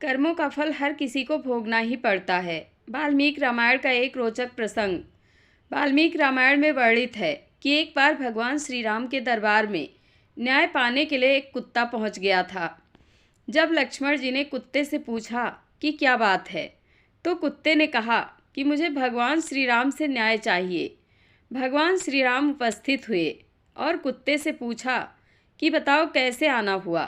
कर्मों का फल हर किसी को भोगना ही पड़ता है। वाल्मीकि रामायण का एक रोचक प्रसंग वाल्मीकि रामायण में वर्णित है कि एक बार भगवान श्री राम के दरबार में न्याय पाने के लिए एक कुत्ता पहुंच गया था। जब लक्ष्मण जी ने कुत्ते से पूछा कि क्या बात है, तो कुत्ते ने कहा कि मुझे भगवान श्री राम से न्याय चाहिए। भगवान श्री राम उपस्थित हुए और कुत्ते से पूछा कि बताओ कैसे आना हुआ।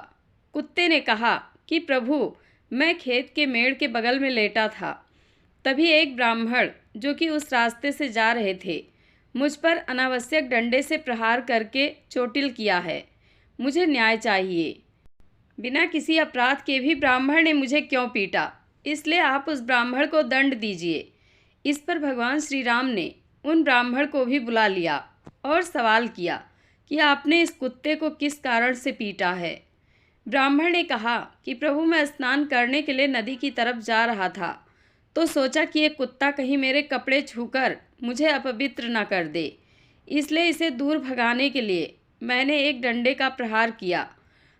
कुत्ते ने कहा कि प्रभु, मैं खेत के मेड़ के बगल में लेटा था। तभी एक ब्राह्मण जो कि उस रास्ते से जा रहे थे, मुझ पर अनावश्यक डंडे से प्रहार करके चोटिल किया है। मुझे न्याय चाहिए। बिना किसी अपराध के भी ब्राह्मण ने मुझे क्यों पीटा, इसलिए आप उस ब्राह्मण को दंड दीजिए। इस पर भगवान श्री राम ने उन ब्राह्मण को भी बुला लिया और सवाल किया कि आपने इस कुत्ते को किस कारण से पीटा है। ब्राह्मण ने कहा कि प्रभु, मैं स्नान करने के लिए नदी की तरफ जा रहा था, तो सोचा कि एक कुत्ता कहीं मेरे कपड़े छूकर मुझे अपवित्र न कर दे, इसलिए इसे दूर भगाने के लिए मैंने एक डंडे का प्रहार किया।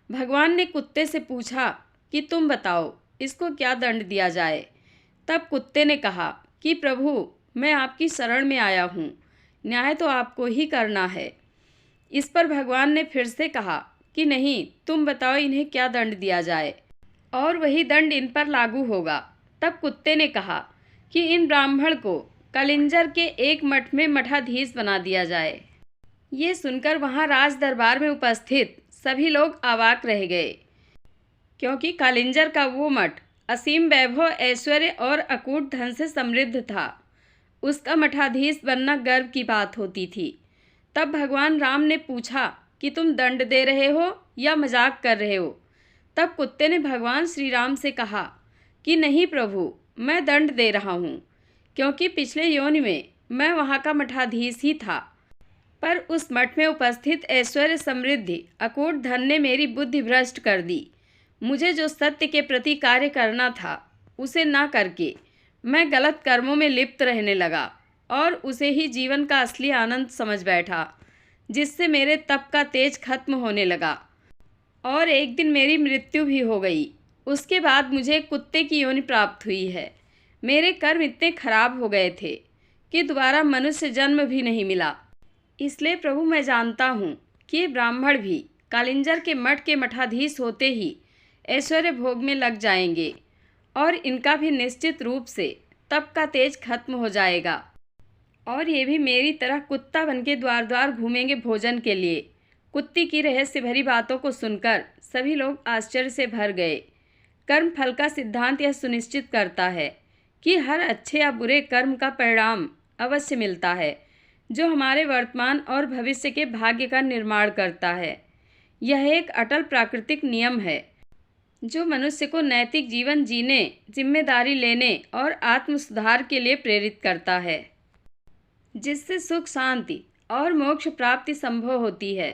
भगवान ने कुत्ते से पूछा कि तुम बताओ, इसको क्या दंड दिया जाए। तब कुत्ते ने कहा कि प्रभु, मैं आपकी शरण में आया हूँ, न्याय तो आपको ही करना है। इस पर भगवान ने फिर से कहा कि नहीं, तुम बताओ इन्हें क्या दंड दिया जाए, और वही दंड इन पर लागू होगा। तब कुत्ते ने कहा कि इन ब्राह्मण को कलिंजर के एक मठ में मठाधीश बना दिया जाए। ये सुनकर वहाँ राज दरबार में उपस्थित सभी लोग अवाक रह गए, क्योंकि कालिंजर का वो मठ असीम वैभव, ऐश्वर्य और अकूट धन से समृद्ध था। उसका मठाधीश बनना गर्व की बात होती थी। तब भगवान राम ने पूछा कि तुम दंड दे रहे हो या मजाक कर रहे हो। तब कुत्ते ने भगवान श्री राम से कहा कि नहीं प्रभु, मैं दंड दे रहा हूँ, क्योंकि पिछले योनि में मैं वहाँ का मठाधीश ही था, पर उस मठ में उपस्थित ऐश्वर्य, समृद्धि, अकूट धन ने मेरी बुद्धि भ्रष्ट कर दी। मुझे जो सत्य के प्रति कार्य करना था, उसे ना करके मैं गलत कर्मों में लिप्त रहने लगा और उसे ही जीवन का असली आनंद समझ बैठा, जिससे मेरे तप का तेज खत्म होने लगा और एक दिन मेरी मृत्यु भी हो गई। उसके बाद मुझे कुत्ते की योनि प्राप्त हुई है। मेरे कर्म इतने खराब हो गए थे कि दोबारा मनुष्य जन्म भी नहीं मिला। इसलिए प्रभु, मैं जानता हूँ कि ये ब्राह्मण भी कालिंजर के मठ के मठाधीश होते ही ऐश्वर्य भोग में लग जाएंगे और इनका भी निश्चित रूप से तप का तेज खत्म हो जाएगा, और ये भी मेरी तरह कुत्ता बनके द्वार द्वार घूमेंगे भोजन के लिए। कुत्ती की रहस्य भरी बातों को सुनकर सभी लोग आश्चर्य से भर गए। कर्म फल का सिद्धांत यह सुनिश्चित करता है कि हर अच्छे या बुरे कर्म का परिणाम अवश्य मिलता है, जो हमारे वर्तमान और भविष्य के भाग्य का निर्माण करता है। यह एक अटल प्राकृतिक नियम है जो मनुष्य को नैतिक जीवन जीने, जिम्मेदारी लेने और आत्म सुधार के लिए प्रेरित करता है, जिससे सुख, शांति और मोक्ष प्राप्ति संभव होती है।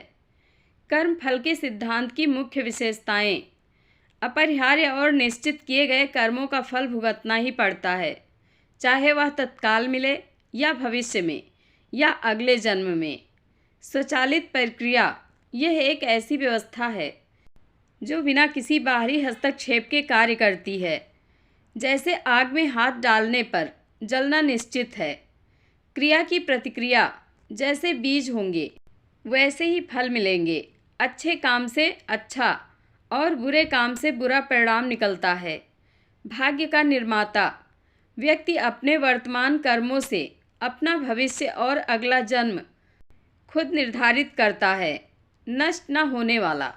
कर्म फल के सिद्धांत की मुख्य विशेषताएं: अपरिहार्य और निश्चित किए गए कर्मों का फल भुगतना ही पड़ता है, चाहे वह तत्काल मिले या भविष्य में या अगले जन्म में। स्वचालित प्रक्रिया यह एक ऐसी व्यवस्था है जो बिना किसी बाहरी हस्तक्षेप के कार्य करती है। जैसे आग में हाथ डालने पर जलना निश्चित है, क्रिया की प्रतिक्रिया जैसे बीज होंगे वैसे ही फल मिलेंगे। अच्छे काम से अच्छा और बुरे काम से बुरा परिणाम निकलता है। भाग्य का निर्माता व्यक्ति अपने वर्तमान कर्मों से अपना भविष्य और अगला जन्म खुद निर्धारित करता है। नष्ट न होने वाला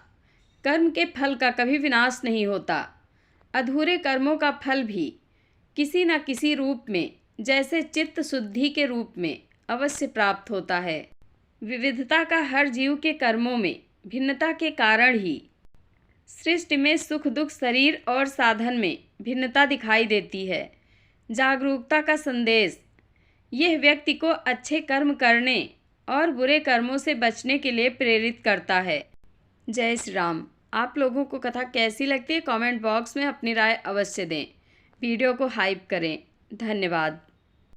कर्म के फल का कभी विनाश नहीं होता। अधूरे कर्मों का फल भी किसी न किसी रूप में, जैसे चित्त शुद्धि के रूप में, अवश्य प्राप्त होता है। विविधता का हर जीव के कर्मों में भिन्नता के कारण ही सृष्टि में सुख दुख, शरीर और साधन में भिन्नता दिखाई देती है। जागरूकता का संदेश यह व्यक्ति को अच्छे कर्म करने और बुरे कर्मों से बचने के लिए प्रेरित करता है। जय श्री राम। आप लोगों को कथा कैसी लगती है, कमेंट बॉक्स में अपनी राय अवश्य दें। वीडियो को हाइप करें। धन्यवाद।